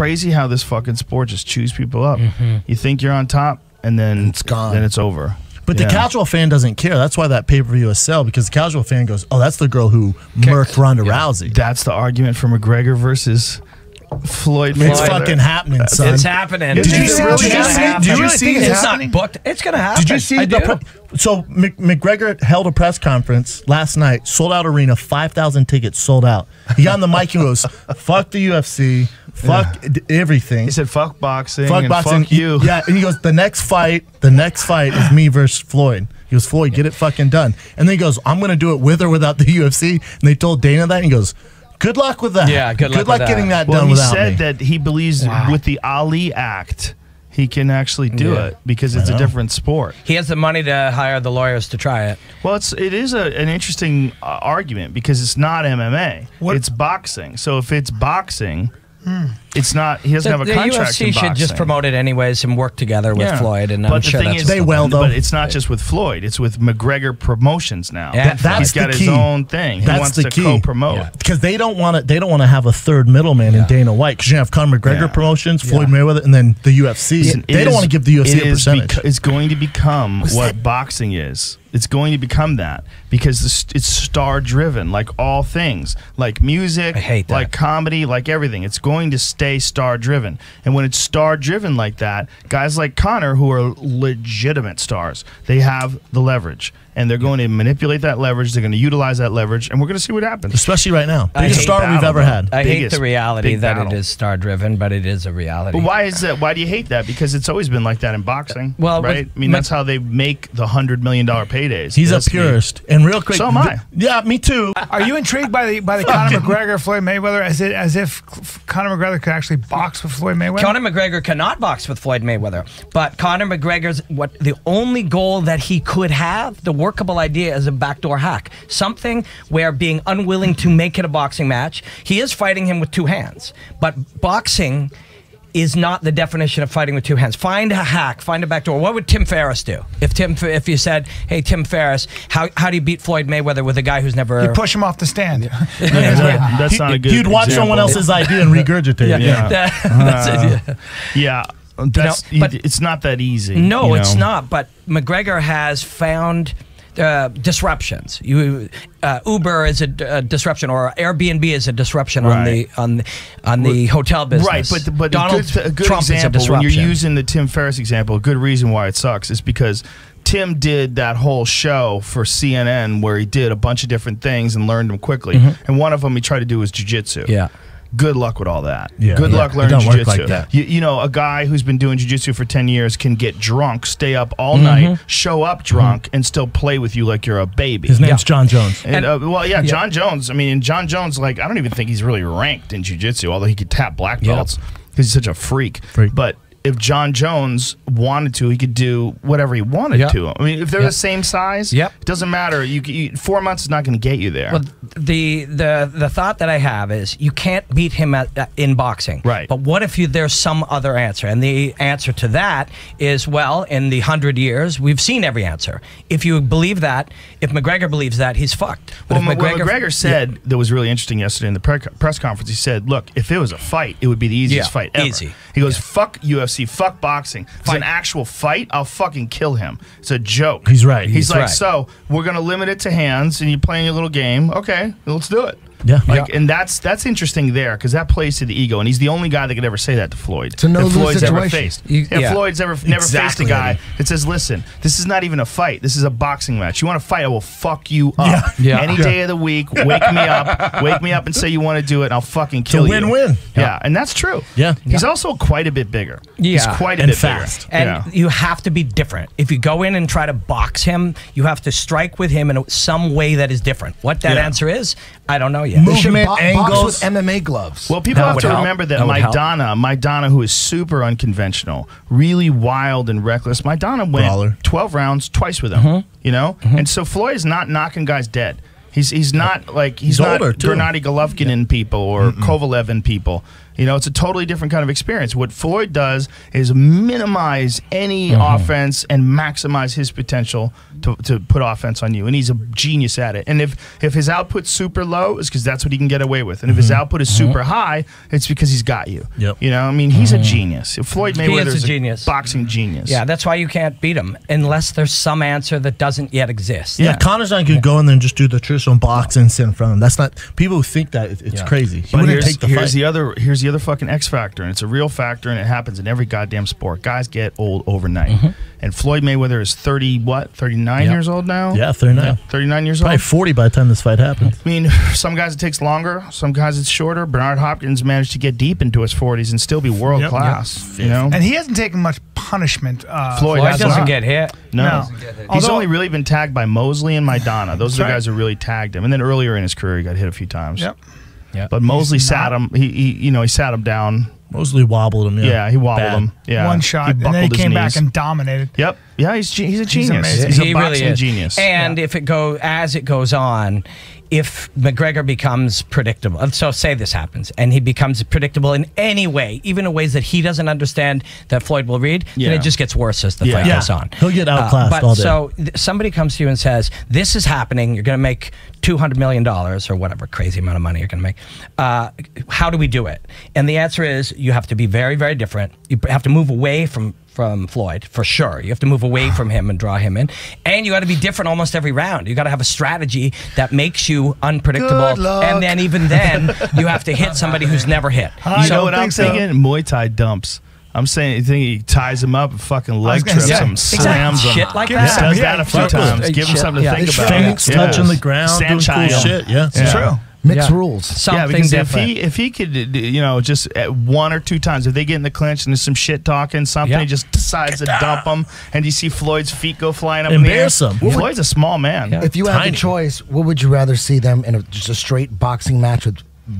crazy how this fucking sport just chews people up. You think you're on top, and then it's gone. Then it's over. But the casual fan doesn't care. That's why that pay-per-view is sell, because the casual fan goes, "Oh, that's the girl who murked Ronda Rousey." That's the argument for McGregor versus Floyd Mayweather. It's fucking happening, son. It's happening. Did you see it's not booked? It's going to happen. Did you see so McGregor held a press conference last night, sold out arena, 5,000 tickets sold out. He got on the mic and goes, "Fuck the UFC, fuck everything." He said, "Fuck boxing, fuck boxing, fuck you." Yeah, and he goes, the next fight is me versus Floyd." He goes, "Floyd, get it fucking done." And then he goes, "I'm going to do it with or without the UFC." And they told Dana that, and he goes, "Good luck with that." Yeah, good luck with getting that well, done without me. He said that he believes with the Ali Act, he can actually do it because it's a different sport. He has the money to hire the lawyers to try it. Well, it is an interesting argument because it's not MMA. It's boxing. So if it's boxing, it's not. He doesn't have a contract. The UFC should just promote it anyways and work together with Floyd. And I'm sure that's but it's not just with Floyd. It's with McGregor Promotions now. Yeah, he's got his own thing. He wants to co-promote because they don't want to. They don't want to have a third middleman in Dana White, because you have Conor McGregor Promotions, Floyd Mayweather, and then the UFC. Listen, they don't want to give the UFC a percentage. It's going to become what boxing is. It's going to become that because it's star-driven, like all things, like music, I hate that. like comedy, like everything. It's going to stay star-driven. And when it's star-driven like that, guys like Conor, who are legitimate stars, they have the leverage. And they're going to manipulate that leverage. They're going to utilize that leverage. And we're going to see what happens. Especially right now. Biggest star we've ever had. I hate the reality that it is star-driven, but it is a reality. But why is that? Why do you hate that? Because it's always been like that in boxing. Well, right? I mean, that's how they make the $100 million paydays. He's a purist. And real quick. So am I. Yeah, me too. Are you intrigued by the Conor McGregor Floyd Mayweather as if Conor McGregor could actually box with Floyd Mayweather? Conor McGregor cannot box with Floyd Mayweather, but Conor McGregor's the only goal that he could have, the workable idea, is a backdoor hack, something where being unwilling to make it a boxing match. He is fighting him with two hands, but boxing is not the definition of fighting with two hands. Find a hack, find a backdoor. What would Tim Ferriss do if you said, "Hey, Tim Ferriss, how do you beat Floyd Mayweather with a guy who's never..." You push him off the stand. That's not a good You'd watch someone else's idea and regurgitate it. It's not that easy. No, it's not. But McGregor has found disruptions. Uber is a disruption, or Airbnb is a disruption on the hotel business. Right, but Donald a good Trump example, is a when you're disruption. using the Tim Ferriss example, a good reason why it sucks is because Tim did that whole show for CNN where he did a bunch of different things and learned them quickly. And one of them he tried to do was jiu-jitsu. Yeah. Good luck with all that. Yeah, Good luck learning jiu-jitsu. jiu-jitsu. Like you know, a guy who's been doing jiu-jitsu for 10 years can get drunk, stay up all night, show up drunk, and still play with you like you're a baby. His name's John Jones. And, John Jones. I mean, John Jones, like, I don't even think he's really ranked in jiu-jitsu, although he could tap black belts because he's such a freak. But if John Jones wanted to, he could do whatever he wanted to. I mean, if they're the same size, it doesn't matter. 4 months is not going to get you there. Well, the thought that I have is you can't beat him in boxing. Right. But what if there's some other answer? And the answer to that is, well, in the 100 years, we've seen every answer. If you believe that, if McGregor believes that, he's fucked. But well, what McGregor said that was really interesting yesterday in the press conference, he said, look, if it was a fight, it would be the easiest fight ever. Easy. He goes, fuck UFC, fuck boxing. If it's an actual fight, I'll fucking kill him. It's a joke. He's right. He's like, so we're going to limit it to hands and you're playing your little game. Okay, let's do it. And that's interesting there because that plays to the ego, and he's the only guy that could ever say that to Floyd. It's a no-lose situation. Ever faced. Floyd's never faced a guy that says, "Listen, this is not even a fight. This is a boxing match. You want to fight? I will fuck you up any day of the week. Wake me up and say you want to do it, and I'll fucking kill you." Win-win. Yeah, and that's true. He's also quite a bit bigger. He's quite a bit fast. bigger. And you have to be different. If you go in and try to box him, you have to strike with him in some way that is different. What that answer is, I don't know yet. Movement, angles, with MMA gloves. Well, people have to remember that Maidana, who is super unconventional, really wild and reckless. Maidana went 12 rounds twice with him. You know, and so Floyd is not knocking guys dead. He's not like he's not older too. Gennady Golovkin in people or Kovalev in people. You know, it's a totally different kind of experience. What Floyd does is minimize any offense and maximize his potential to put offense on you, and he's a genius at it. And if his output's super low, it's because that's what he can get away with. And if his output is super high, it's because he's got you. You know, I mean, he's a genius. Floyd Mayweather is a genius, boxing genius. Yeah, that's why you can't beat him unless there's some answer that doesn't yet exist. Yeah, Conor's not going to go in there and just do the traditional boxing and sit in front of him. That's not, people who think that it's crazy. He wouldn't take the fight. Here's the other fucking X factor, and it's a real factor, and it happens in every goddamn sport. Guys get old overnight. And Floyd Mayweather is 39 years old now? Yeah, 39. 39 years Probably old? 40 by the time this fight happens. I mean, some guys it takes longer, some guys it's shorter. Bernard Hopkins managed to get deep into his 40s and still be world class. You know? And he hasn't taken much punishment. Floyd doesn't get hit. No. He's only really been tagged by Mosley and Maidana. Those are the guys who really tagged him. And then earlier in his career, he got hit a few times. But Mosley sat him. He sat him down. Mosley wobbled him. Yeah, he wobbled him. Yeah, one shot, and then he came back and dominated. Yep. Yeah, he's a genius. He's a boxing genius. And if it goes on, if McGregor becomes predictable, so say this happens, and he becomes predictable in any way, even in ways that he doesn't understand that Floyd will read, then it just gets worse as the fight goes on. He'll get outclassed all day. So somebody comes to you and says, this is happening, you're going to make $200 million or whatever crazy amount of money you're going to make. How do we do it? And the answer is you have to be very, very different. You have to move away from Floyd, for sure. You have to move away from him and draw him in. And you got to be different almost every round. You got to have a strategy that makes you unpredictable. And then even then, you have to hit somebody who's never hit. You know what I'm thinking? Muay Thai dumps. I'm saying, you think he ties him up and fucking leg trips him, slams him. Shit like that. Does that a few times. Give him something to think about. Feints, touching the ground, doing cool shit. Yeah, it's true. Mixed rules. Something different. If he could, you know, just one or two times, if they get in the clinch and there's some shit talking, something, he just decides to dump him, and you see Floyd's feet go flying up in the air. Floyd's a small man. If you had the choice, what would you rather see them in just a straight boxing match with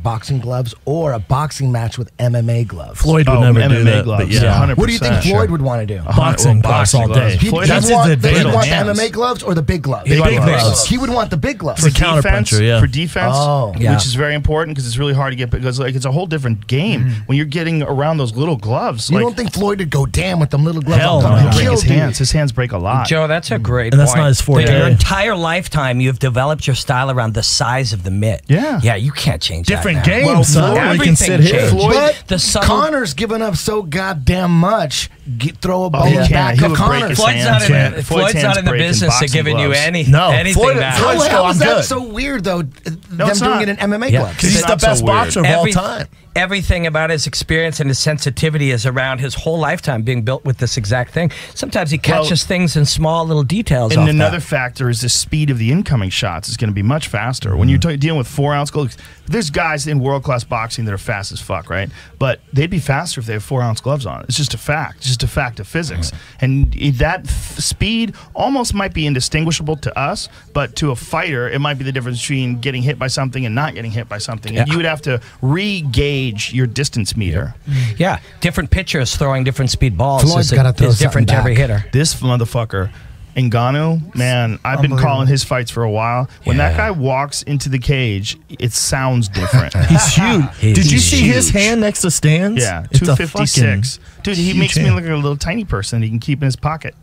boxing gloves or a boxing match with MMA gloves? Floyd would never do that. Gloves, yeah. 100%. What do you think Floyd would want to do? Boxing gloves all day. He'd want the MMA gloves or the big gloves? Big gloves. He would want the big gloves. For defense, which is very important because it's really hard to get, because like it's a whole different game when you're getting around those little gloves. You don't think Floyd would go damn with them little gloves? Hell no. Break his hands. His hands break a lot. Joe, that's a great and point. That's not his forte. Your entire lifetime, you've developed your style around the size of the mitt. Yeah, you can't change different that. Different games. Everything can sit here. But Conor's giving up so goddamn much. Throw a ball back of Conor. Floyd's not in the business of giving you anything back. How is that so weird, though, them doing it in MMA gloves? Because he's the best boxer of all time. Everything about his experience and his sensitivity is around his whole lifetime being built with this exact thing. Sometimes he catches things in small little details. And another factor is the speed of the incoming shots is going to be much faster. When you're dealing with 4-ounce gloves, there's guys in world-class boxing that are fast as fuck, right? But they'd be faster if they have 4-ounce gloves on. It's just a fact. It's just a fact of physics. And that speed almost might be indistinguishable to us, but to a fighter, it might be the difference between getting hit by something and not getting hit by something. And you would have to re-gauge your distance meter. Yeah, different pitchers throwing different speed balls Floyd's got to throw different to every hitter. This motherfucker, Ngannou, man, I've been calling his fights for a while. When that guy walks into the cage, it sounds different. He's huge. Did you see his hand next to Stan's? Yeah, 256. Dude, he makes me look like a little tiny person he can keep in his pocket.